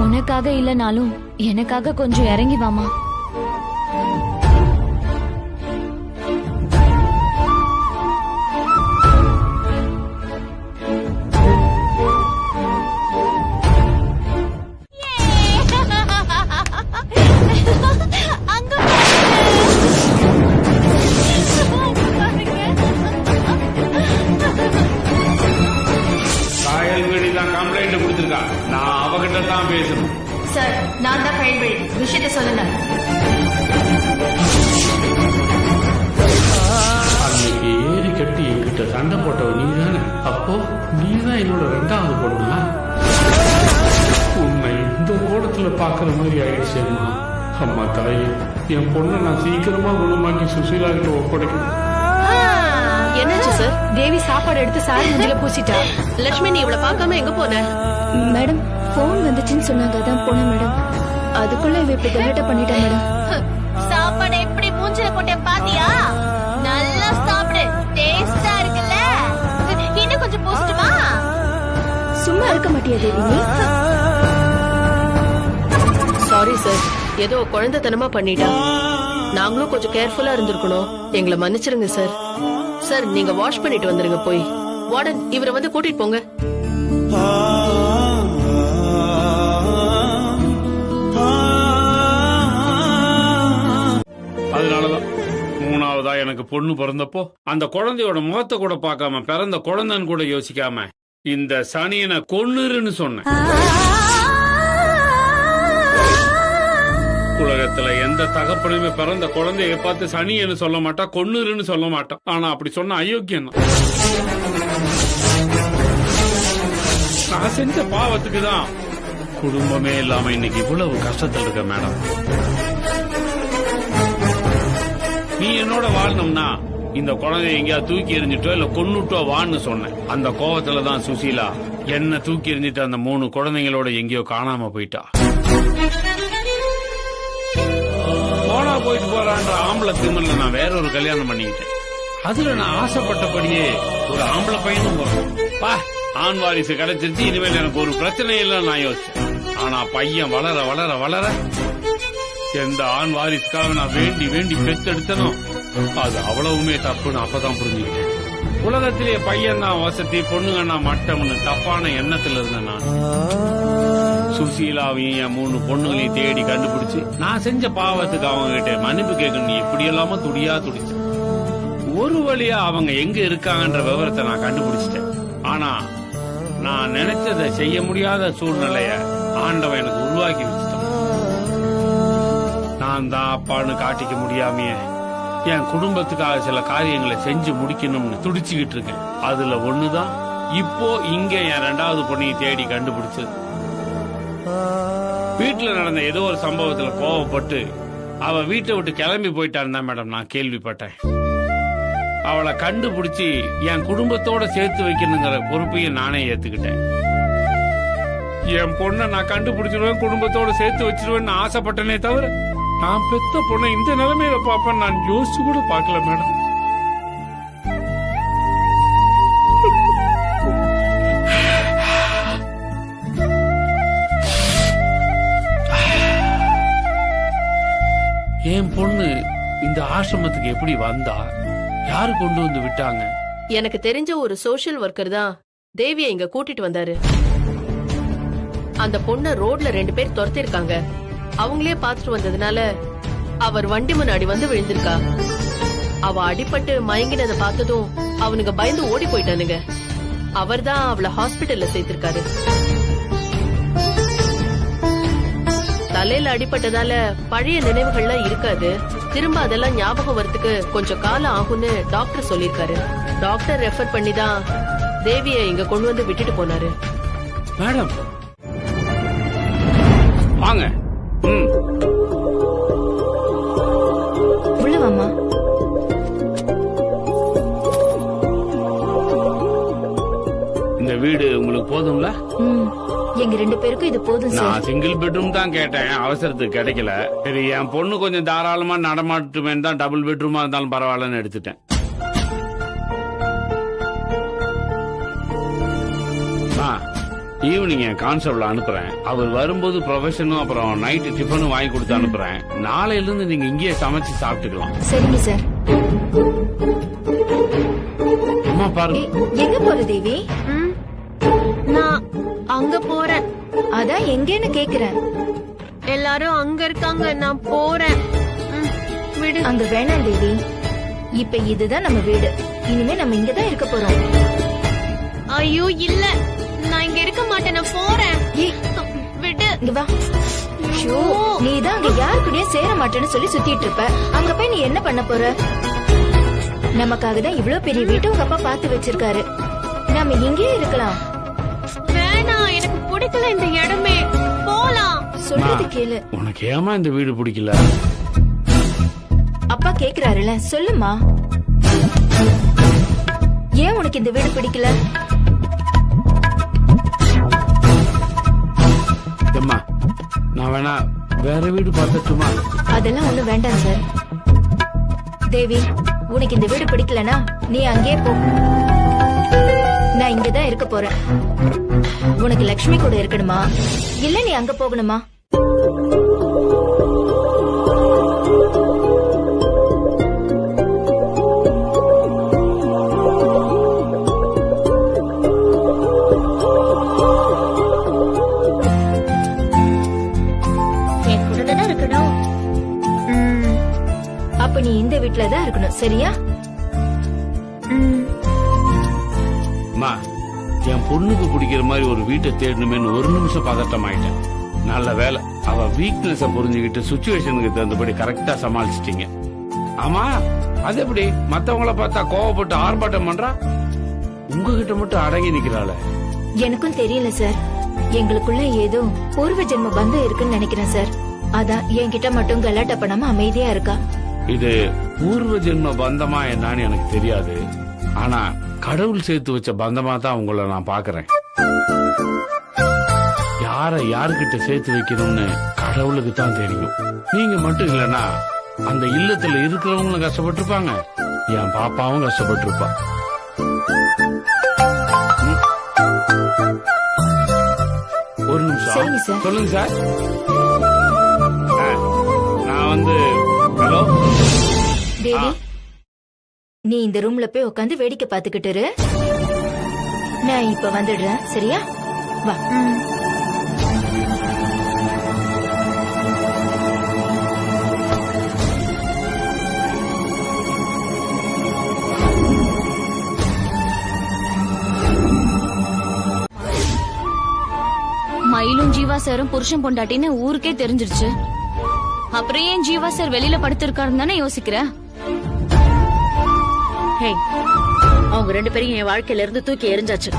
Speaker 5: உனக்காக இல்லனாலும் எனக்காக கொஞ்சம் இறங்கி வாமா.
Speaker 6: கம்ப்ளைண்ட் கொடுத்திருக்கா. நான் அவகிட்ட தான் பேசணும்.
Speaker 8: சார், நான் தான் கைவிழி. விஷயத்தை சொல்லுங்க.
Speaker 6: அன்னைக்கு ஏறி கட்டி என்கிட்ட சண்டை போட்டவ நீதானே? அப்போ நீதான் என்னோட 2வது பொண்ணா? உன்னை இந்த கோலத்துல பாக்குற மாதிரி ஆயிடுச்சேம்மா. அம்மா தாயே, என் பொண்ணை நான் சீக்கிரமா குணமாக்கி சுசீலா கிட்ட ஒப்படைக்கணும்.
Speaker 2: என்னாச்சு சார்?
Speaker 8: தேவி சாப்பாடு எடுத்து சாரி மூஞ்சில பூசிட்டா.
Speaker 2: லட்சுமி, நீ இவளை பார்க்காம எங்க போன?
Speaker 5: மேடம், போன் வந்துச்சுன்னு சொன்னாங்க, அதான் போனேன் மேடம். அதுக்குள்ள இவ இப்படி கலாட்டா பண்ணிட்டா மேடம்.
Speaker 8: சாப்பாடு எப்படி மூஞ்சில போட்டே பாத்தியா? நல்லா சாப்பிடு, டேஸ்டா இருக்குல்ல. இன்னும் கொஞ்சம் பூசிட்டுமா?
Speaker 5: சும்மா இருக்க மாட்டியா தேவி நீ?
Speaker 2: சாரி சார், ஏதோ குழந்தைத்தனமா பண்ணிட்டா. நாங்களும் கொஞ்சம் கேர்ஃபுல்லா இருந்திருக்கணும். எங்களை மன்னிச்சிருங்க சார். சார், நீங்க வாஷ் பண்ணிட்டு வந்துருங்க போய். வார்டன், இவரை வந்து கூட்டிட்டு போங்க.
Speaker 6: அதனாலதான் 3வதா எனக்கு பொண்ணு பிறந்தப்போ அந்த குழந்தையோட முகத்தை கூட பார்க்காம, பிறந்த குழந்தைன்னு கூட யோசிக்காம இந்த சனியனை கொன்னுருன்னு சொன்னேன். உலகத்துல எந்த தகப்பனுமே பிறந்த குழந்தைய பார்த்து சனியன்னு சொல்ல மாட்டா, கொன்னுருன்னு சொல்ல மாட்டான். ஆனா அப்படி சொன்ன அயோக்கியம் தான். நான் செஞ்ச பாவத்துக்கு தான் குடும்பமே இல்லாம இன்னைக்கு இவ்வளவு கஷ்டத்தில் இருக்க மேடம். நீ என்னோட வாழணும்னா இந்த குழந்தைய எங்கேயா தூக்கி எறிஞ்சிட்டோ இல்ல கொன்னுட்டோ வான்னு சொன்னேன். அந்த கோவத்துலதான் சுசீலா என்ன தூக்கி எறிஞ்சிட்டு அந்த 3 குழந்தைங்களோட எங்கேயோ காணாம போயிட்டா. போனா போயிட்டு போறான்ற ஆம்பளை திமிர்ல நான் வேற ஒரு கல்யாணம் பண்ணிக்கிட்டேன். அதுல நான் ஆசைப்பட்டபடியே ஒரு ஆம்பளை பையனும் பா ஆண் வாரிசு கிடைச்சிருச்சு, இனிமேல் எனக்கு ஒரு பிரச்சனை இல்லைன்னு நான் யோசிச்சேன். ஆனா பையன் வளர வளர வளர எந்த ஆண் வாரிசுக்காக நான் வேண்டி வேண்டி பெத்தெடுத்தனோ அது அவ்வளவுமே தப்புன்னு அப்பதான் புரிஞ்சுக்கிட்டேன். உலகத்திலேயே பையன் தான் வசதி, பொண்ணுங்க நான் மட்டம்னு தப்பான எண்ணத்துல இருந்தேன் நான். சுசீலாவையும் என் 3 பொண்ணுகளையும் தேடி கண்டுபிடிச்சு நான் செஞ்ச பாவத்துக்கு அவங்க கிட்ட மன்னிப்பு கேட்கணும் எப்படி எல்லாம துடியா துடிச்சேன். ஒரு வழியா அவங்க எங்க இருக்காங்கன்ற விவரத்தை நான் கண்டுபிடிச்சிட்டேன். ஆனா நான் நினைச்சதை செய்ய முடியாத சூழ்நிலைய ஆண்டவன் எனக்கு உருவாக்கி வச்சுட்டான். நான் நான் தான் அப்பான்னு காட்டிக்க முடியாமையே என் குடும்பத்துக்காக சில காரியங்களை செஞ்சு முடிக்கணும்னு துடிச்சுக்கிட்டு இருக்கேன். அதுல ஒண்ணுதான் இப்போ இங்க என் 2வது பொண்ணையை தேடி கண்டுபிடிச்சது. வீட்டுல நடந்த ஏதோ ஒரு சம்பவத்துல கோவப்பட்டு அவ வீட்டை விட்டு கிளம்பி போயிட்டான்னு தான் மேடம் நான் கேள்விப்பட்டேன். அவளை கண்டுபிடிச்சி என் குடும்பத்தோட சேர்த்து வைக்கணுங்கிற பொறுப்பையும் நானே ஏத்துக்கிட்டேன். என் பொண்ணை நான் கண்டுபிடிச்சிருவேன், குடும்பத்தோட சேர்த்து வச்சிருவேன்னு ஆசைப்பட்டனே தவிர நான் பெத்த பொண்ணை இந்த நிலைமையில பாப்பேன் நான் யோசிச்சு கூட பார்க்கல மேடம். என் பொண்ணு இந்த ஆசிரமத்துக்கு எப்படி வந்தா, யாரு கொண்டு வந்து விட்டாங்க?
Speaker 2: எனக்கு தெரிஞ்ச ஒரு சோஷியல் ஒர்க்கர் தான் தேவியை இங்க கூட்டிட்டு வந்தாரு. அந்த பொண்ண ரோட்ல 2 பேர் துரத்திருக்காங்க. அவங்களே பாத்துட்டு வந்ததுனால அவர் வண்டி முன்னாடி வந்து விழுந்திருக்கா. அவ அடிபட்டு மயங்கினதை பார்த்ததும் அவனுங்க பயந்து ஓடி போயிட்டானுங்க. அவர்தான் அவளை ஹாஸ்பிட்டல்ல சேர்த்திருக்காரு. தலையில அடிபட்டதால பழைய நினைவுகள்லாம் இருக்காது. திரும்ப அதெல்லாம் ஞாபகம் வரதுக்கு கொஞ்சம் காலம் ஆகும்னு டாக்டர் சொல்லிருக்காரு. டாக்டர் ரெஃபர் பண்ணி தான் தேவியை இங்க கொண்டு வந்து விட்டுட்டு போனாரு.
Speaker 6: மேடம் வாங்க.
Speaker 8: உள்ள வாமா.
Speaker 6: இந்த வீடு உங்களுக்கு போதும்ல?
Speaker 8: எங்க 2 பேருக்கும் இது போதும் சார்.
Speaker 6: நான் சிங்கிள் பெட்ரூம் தான் கேட்டேன், அவசரத்துக்கு கிடைக்கல. சரி என் பொண்ணு கொஞ்சம் தாராளமா நடமாட்டுமேன்னு தான் டபுள் பெட்ரூமா இருந்தாலும் பரவாயில்லன்னு எடுத்துட்டேன். ஈவினிங் என் கான்ஸ்டபிள் அனுப்புறேன். அவர் வரும்போது ப்ரொஃபஷனும் அப்புறம் நைட்டு டிஃபனும் வாங்கி கொடுத்து அனுப்புறேன். நாளையில இருந்து நீங்க இங்கேயே சமைச்சு சாப்பிட்டுக்கலாம்.
Speaker 8: சரிங்க சார்.
Speaker 6: அம்மா பாருங்க.
Speaker 8: எங்க போற தேவி?
Speaker 4: நான் அங்க போறேன்.
Speaker 8: அதான் எங்கன்னு கேக்குறேன்.
Speaker 4: எல்லாரும் அங்க இருக்காங்க, நான் போறேன். விடு.
Speaker 8: அங்க வேணாம் தேவி, இப்ப இதுதான் நம்ம வீடு. இனிமே நம்ம இங்கதான் இருக்க போறோம்.
Speaker 4: ஐயோ இல்ல, நான் இங்க இருக்க மாட்டேன், நான் போறேன். விடு.
Speaker 8: இங்க வா. நீ தான் அங்க யாரு கூடயும் சேர மாட்டேன்னு சொல்லி சுத்திட்டு இருப்ப. அங்க போய் நீ என்ன பண்ண போற? நமக்காக தான் இவ்வளவு பெரிய வீட்டை உங்க அப்பா பார்த்து வச்சிருக்காரு. நாம இங்கேயே இருக்கலாம்.
Speaker 4: வேணாம், எனக்கு பிடிக்கல இந்த இடமே. போலாம்.
Speaker 8: சொல்றது கேளு.
Speaker 6: உனக்கு ஏமா இந்த வீடு பிடிக்கல?
Speaker 8: அப்பா கேக்குறாருல, சொல்லுமா. ஏன் உனக்கு இந்த வீடு பிடிக்கல?
Speaker 6: நான் வேணா வேற வீடு பார்த்துட்டுமா?
Speaker 8: அதெல்லாம் ஒண்ணு வேண்டாம் சார். தேவி, உனக்கு இந்த வீடு பிடிக்கலனா நீ அங்கேயே போ. நான் இங்கதான் இருக்க போறேன். உனக்கு லட்சுமி கூட இருக்கணுமா இல்ல நீ அங்க போகணுமா? அப்ப நீ இந்த வீட்டுலதான் இருக்கணும், சரியா?
Speaker 6: என் பொண்ணுக்கு பிடிக்கிற மாதிரி ஒரு வீட்டை தேடணுமேனு ஒரு நிமிஷம் பதட்டம் ஆயிட்டேன். நல்ல வேலை, அவ வீக்னஸ் புரிஞ்சுக்கிட்டு சுச்சுவேஷனுக்கு தகுந்தபடி கரெக்டா சமாளிச்சிட்டீங்க. ஆமா, அது எப்படி மத்தவங்கள பார்த்தா கோவப்பட்டு ஆர்ப்பாட்டம் பண்றா, உங்ககிட்ட மட்டும் அடங்கி நிக்கிறாள?
Speaker 8: எனக்கும் தெரியல சார். எங்களுக்குள்ள ஏதோ பூர்வ ஜென்ம பந்தம் இருக்குன்னு நினைக்கிறேன் சார். அதான் என்கிட்ட மட்டும் கலாட்டா பண்ணாம அமைதியா இருக்கா.
Speaker 6: இது பூர்வ ஜென்ம பந்தமா என்னன்னு எனக்கு தெரியாது. ஆனா கடவுள் சேர்த்து வச்ச பந்தமா தான் உங்களை நான் பாக்குறேன். யாருக்கிட்ட சேர்த்து வைக்கணும்னு கடவுளுக்கு தான் தெரியும். நீங்க மட்டும் இல்லனா அந்த இல்லத்துல இருக்கிறவங்களும் கஷ்டப்பட்டிருப்பாங்க, என் பாப்பாவும் கஷ்டப்பட்டிருப்பா. ஒரு நிமிஷம் சொல்லுங்க சார். நான் வந்து ஹலோ
Speaker 8: தேவி, நீ இந்த ரூம்ல போய் உட்காந்து வேடிக்கை பாத்துக்கிட்டு இரு. நான் இப்ப வந்துடுறேன், சரியா? வா.
Speaker 5: மயிலும் ஜீவா சாரும் புருஷன் பொண்டாட்டின்னு ஊருக்கே தெரிஞ்சிருச்சு. அப்புறம் ஏன் ஜீவா சார் வெளியில படுத்திருக்காருன்னு தானே யோசிக்கிற.
Speaker 11: ஹே, அவங்க 2 பேரையும் என் வாழ்க்கையில இருந்து தூக்கி எறிஞ்சாச்சு.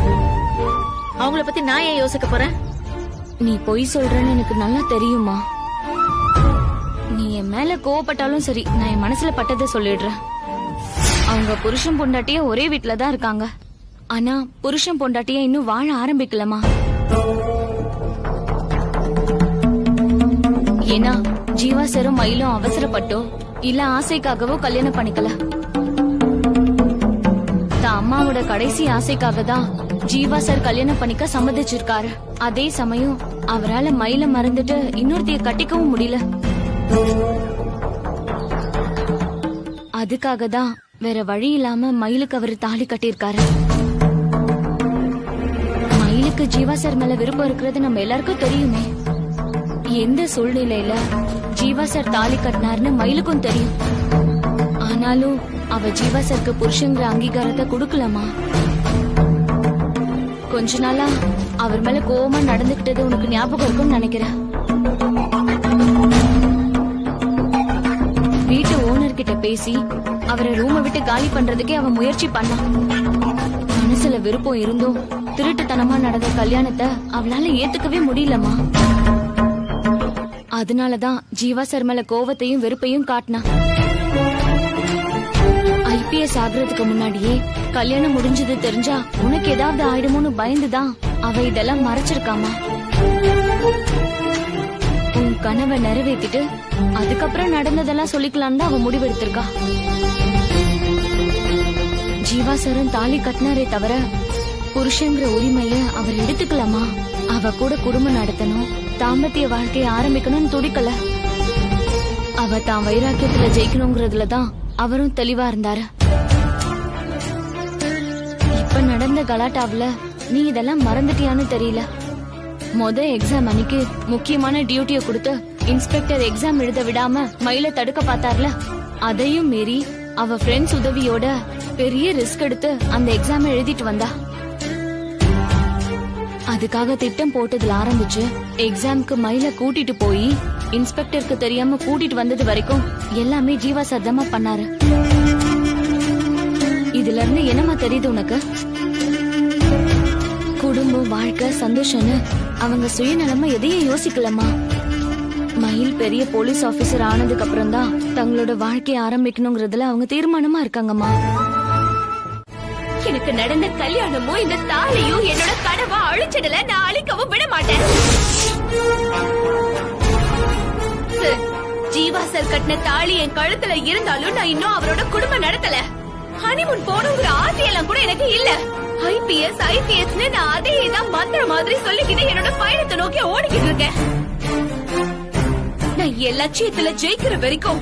Speaker 11: அவங்கள பத்தி நான் ஏன் யோசிக்க போறேன்?
Speaker 5: நீ பொய் சொல்றன்னு எனக்கு நல்லா தெரியுமா. நீ என் மேல கோவப்பட்டாலும் சரி, நான் என் மனசுல பட்டதை சொல்லிடுறேன். அவங்க புருஷன் பொண்டாட்டிய ஒரே வீட்டுல தான் இருக்காங்க. ஆனா புருஷன் பொண்டாட்டிய இன்னும் வாழ ஆரம்பிக்கலமா. ஏன்னா ஜீவா சாரும் மயிலும் அவசரப்பட்டோ இல்ல ஆசைக்காகவோ கல்யாணம் பண்ணிக்கல. தான் அம்மாவோட கடைசி ஆசைக்காக தான் ஜீவா சார் கல்யாணம் பண்ணிக்க சம்மதிச்சிருக்காரு. அதே சமயம் அவரால மயில மறந்துட்டு இன்னொருத்தைய கட்டிக்கவும் முடியல. அதுக்காக தான் வேற வழி இல்லாம மயிலுக்கு அவரு தாலி கட்டியிருக்காரு. மயிலுக்கு ஜீவா சார் மேல விருப்பம் இருக்கிறது நம்ம எல்லாருக்கும் தெரியுமே. எந்த சூழ்நிலையில ஜீவா சார் தாலி கட்டினார்னு மயிலுக்கும் தெரியும். ஆனாலும் அவ ஜீவா சாருக்கு புருஷங்கிற அங்கீகாரத்தை கொடுக்கலாமா. கொஞ்ச நாளா அவர் மேல கோவமா நடந்துகிட்டது உனக்கு ஞாபகம் இருக்கும்னு நினைக்கிறேன். வீட்டு ஓனர் கிட்ட பேசி அவரை ரூமை விட்டு காலி பண்றதுக்கே அவன் முயற்சி பண்ணான். மனசுல விருப்பம் இருந்தும் திருட்டுத்தனமா நடந்த கல்யாணத்தை அவளால ஏத்துக்கவே முடியலமா. அதனாலதான் ஜீவா சார் மேல கோவத்தையும் வெறுப்பையும் காட்டினான். ஐபிஎஸ் ஆகுறதுக்கு முன்னாடியே கல்யாணம் முடிஞ்சது தெரிஞ்சா உனக்கு ஏதாவது ஆயிடுமோன்னு பயந்துதான் அவ இதெல்லாம் மறைச்சிருக்காமா. உன் கனவை நிறைவேற்றிட்டு அதுக்கப்புறம் நடந்ததெல்லாம் சொல்லிக்கலான்னு தான் அவ முடிவெடுத்திருக்கா. ஜீவா சாரும் தாலி கட்டினாரே தவிர புருஷங்கிற உரிமைய அவர் எடுத்துக்கலாமா. அவ கூட குடும்பம் நடத்தணும், தாம்பத்திய வாழ்க்கையை ஆரம்பிக்கணும்னு துடிக்கல. அவ தான் வைராக்கியத்துல ஜெயிக்கணுங்கிறதுலதான் அவரும் தெளிவா இருந்தாரு. இப்ப நடந்த கலாட்டாவில நீ இதெல்லாம் மறந்துட்டியான்னு தெரியல. எக்ஸாம் அன்னைக்கு முக்கியமான டியூட்டிய கொடுத்து இன்ஸ்பெக்டர் எக்ஸாம் எழுத விடாம மயில தடுக்க பார்த்தார்ல, அதையும் மீறி அவ ஃப்ரெண்ட்ஸ் உதவியோட பெரிய ரிஸ்க் எடுத்து அந்த எக்ஸாம் எழுதிட்டு வந்தா. அதுக்காக திட்டம் போட்டதுல ஆரம்பிச்சு எக்ஸாம்க்கு மயில கூட்டிட்டு போய் இன்ஸ்பெக்டருக்கு தெரியாம கூட்டிட்டு வந்தது வரைக்கும் எல்லாமே ஜீவா சத்தமா பண்ணாரு. இதுல இருந்து என்னமா தெரியுது உனக்கு? குடும்பம், வாழ்க்கை, சந்தோஷம்னு அவங்க சுயநலமா எதையும் யோசிக்கலமா. மயில் பெரிய போலீஸ் ஆபீசர் ஆனதுக்கு அப்புறம் தான் தங்களோட வாழ்க்கையை ஆரம்பிக்கணுங்கிறதுல அவங்க தீர்மானமா இருக்காங்கம்மா.
Speaker 8: எனக்கு நடந்த கல்யாணமும் இந்த தாலியும் என்னோட கனவா அழிச்சிடல, நான் அழிக்கவும் விட மாட்டேன். ஜீவா சார் கட்டின தாலி என் கழுத்துல இருந்தாலும் நான் இன்னும் அவரோட குடும்பம் நடத்தல. ஹனிமூன் போனுங்கிற ஆசையெல்லாம் கூட எனக்கு இல்ல. ஐபிஎஸ் நான் அதே தான் மந்திர மாதிரி சொல்லிக்கிட்டு என்னோட பயணத்தை நோக்கி ஓடிக்கிட்டு இருக்கேன். நான் என் லட்சியத்துல ஜெயிக்கிற வரைக்கும்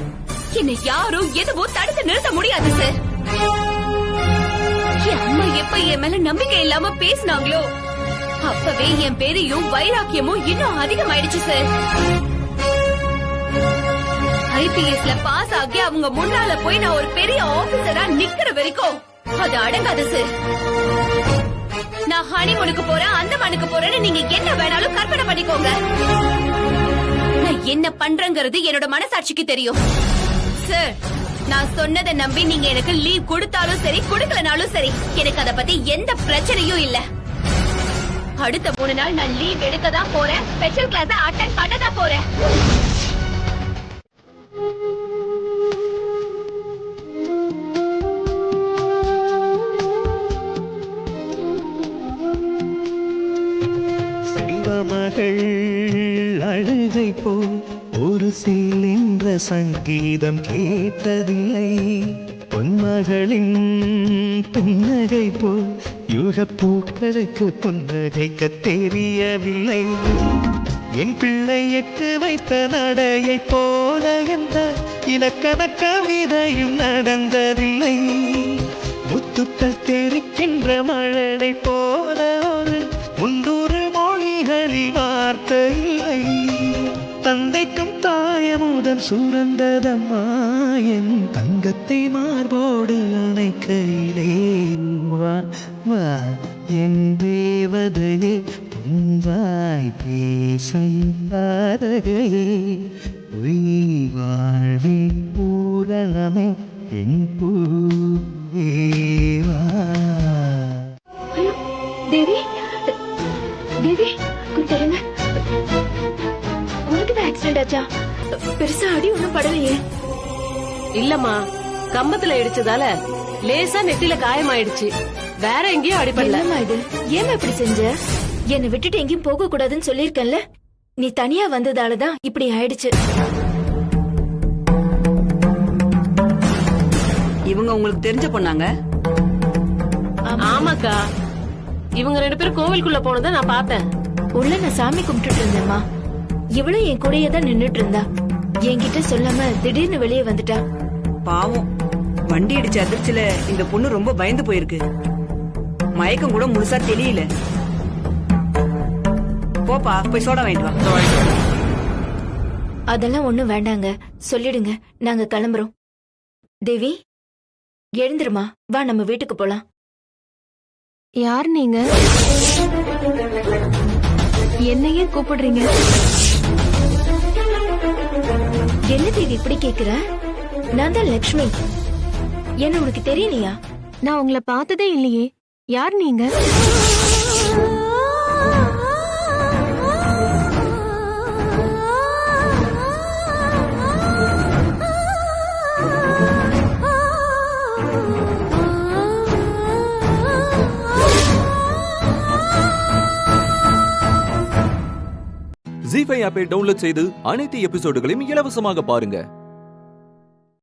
Speaker 8: என்னை யாரும் எதுவும் தடுத்து நிறுத்த முடியாது சார். என் அம்மா எப்ப என் மேல நம்பிக்கை இல்லாம பேசினாங்களோ அப்பவே என் பேரையும் வைராக்கியமும் இன்னும் அதிகமாயிடுச்சு சார். ஐபிஎஸ்ல பாஸ் ஆகி அவங்க முன்னால போய் நான் ஒரு பெரிய ஆபீசரா நிக்கிற வரைக்கும் அது அடங்காது சார். நான் ஹனிமூனுக்கு போறேன், அந்தமானுக்கு போறேன்னு நீங்க என்ன வேணாலும் கற்பனை பண்ணிக்கோங்க. நான் என்ன பண்றேங்கிறது என்னோட மனசாட்சிக்கு தெரியும் சார். நான் சொன்னதை நம்பி நீங்க எனக்கு லீவ் கொடுத்தாலும் சரி, கொடுக்கலனாலும் சரி, எனக்கு அத பத்தி எந்த பிரச்சனையும் இல்ல. அடுத்த 3 நாள் நான் லீவ் எடுக்க தான் போறேன், ஸ்பெஷல் கிளாஸ் அட்டெண்ட் பண்ண தான் போறேன்.
Speaker 12: செல்வமகள் அழுகை போல் ஒரு சில்லென்ற சங்கீதம் கேட்டதில்லை. பொன்மகளின் புன்னகை போல் யுகப்பூக்களுக்கு புன்னகைக்க தெரியவில்லை. என் பிள்ளை எட்டு வைத்த நடையை போல எந்த இலக்கண கவிதையும் நடந்ததில்லை. முத்துக்கள் தெரிக்கின்ற மழலை போல ஒரு 300 மொழிகளில் வார்த்தை இல்லை. தந்தைக்கும் தாயமுடன் சுரந்ததம்மா என் தங்கத்தை மார்போடு அணைக்கையிலே. வா வா என் தேவதையே, உன்வாய் பேசும் பாரகையே, வாழ்வே பூரணமே என் பூவா.
Speaker 8: தேவி தேவி கொஞ்சம் உனக்கு தான் ஆக்சிடென்ட் ஆச்சா? பெருசா அடி ஒண்ணும் படலையே.
Speaker 2: இல்லம்மா, கம்பத்துல இடிச்சதால லேசா நெத்தில காயமாயிடுச்சு. வேற எங்கேயும் அடிபடல.
Speaker 8: என்னம்மா இது? ஏன் இப்படி செஞ்ச? என்னை விட்டுட்டு எங்கேயும் போக கூடாதுன்னு சொல்லிருக்கேன்ல. நீ தனியா வந்ததாலதான் இப்படி ஆயிடுச்சு.
Speaker 9: இவங்க உங்களுக்கு தெரிஞ்ச பொண்ணாங்க?
Speaker 2: ஆமாக்கா, இவங்க 2 பேரும் கோவிலுக்குள்ள போனதை நான் பார்த்தேன்.
Speaker 8: உள்ள நான் சாமி கும்பிட்டுட்டு இருந்தேம்மா. இவளும் என் கூடயே தான் நின்னுட்டு இருந்தா. என்கிட்ட சொல்லாம திடீர்னு வெளியே வந்துட்டா.
Speaker 9: பாவம், வண்டி இடிச்ச அதிர்ச்சியில இந்த பொண்ணு ரொம்ப பயந்து போயிருக்கு. மயக்கம் கூட முழுசா தெரியல. போப்பா, போய் சோடா வாங்கிட்டு வா.
Speaker 8: அதெல்லாம் ஒண்ணும் வேண்டாங்க, சொல்லிடுங்க, நாங்க கிளம்புறோம். தேவி எழுந்துருமா, வா நம்ம வீட்டுக்கு போலாம்.
Speaker 5: யார் நீங்க? என்னையே கூப்பிடுறீங்க?
Speaker 8: என்ன தேவி இப்படி கேக்குற? நான் தான் லக்ஷ்மி. என்ன உனக்கு தெரியலையா?
Speaker 5: நான் உங்களை பார்த்ததே இல்லையே. யார் நீங்க?
Speaker 13: ZEE5 ஆப்பை டவுன்லோட் செய்து அனைத்து எபிசோடுகளையும் இலவசமாக பாருங்க.